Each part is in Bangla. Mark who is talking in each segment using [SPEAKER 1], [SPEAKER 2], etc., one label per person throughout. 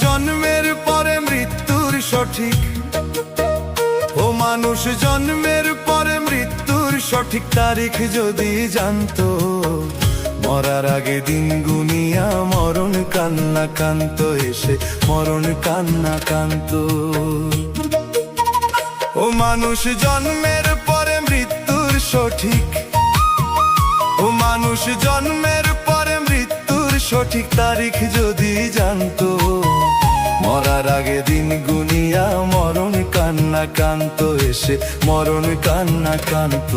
[SPEAKER 1] জন্মের পরে মৃত্যুর সঠিক, ও মানুষ জন্মের পরে মৃত্যুর সঠিক তারিখ যদি জানতো, মরার আগে দিন গুনিয়া মরণ কান্না কান্ত এসে মরণ কান্না কান্ত। ও মানুষ জন্মের পরে মৃত্যুর সঠিক, ও মানুষ জন্মের পরে মৃত্যুর সঠিক তারিখ যদি জানতো, মরার আগে দিন গুনিয়া মরণ কান্না কান্ত এসে মরণ কান্না কান্ত।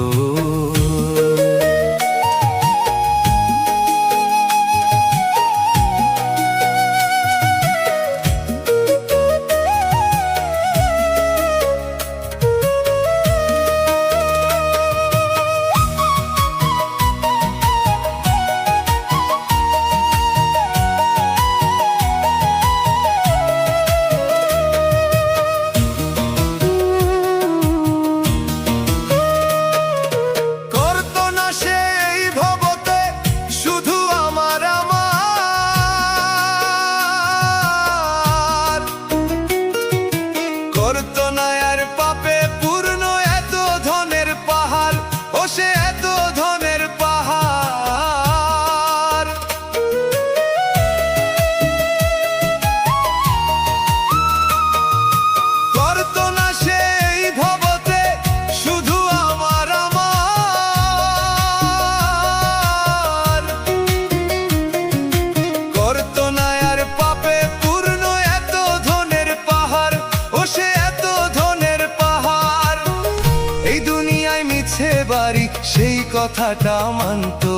[SPEAKER 1] সেই কথাটা মানতো,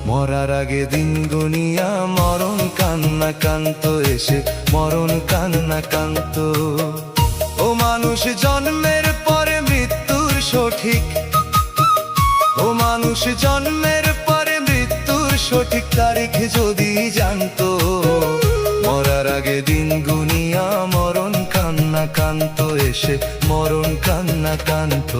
[SPEAKER 1] মরার আগে দিন গুনিয়া মরণ কান্না কান্ত এসে মরণ কান্না কান্ত। ও মানুষ জন্মের পরে মৃত্যুর সঠিক, ও মানুষ জন্মের পরে মৃত্যুর সঠিক তারিখ যদি জানতো, মরার আগে দিন গুনিয়া মরণ কান্না কান্ত এসে মরণ কান্না কান্ত।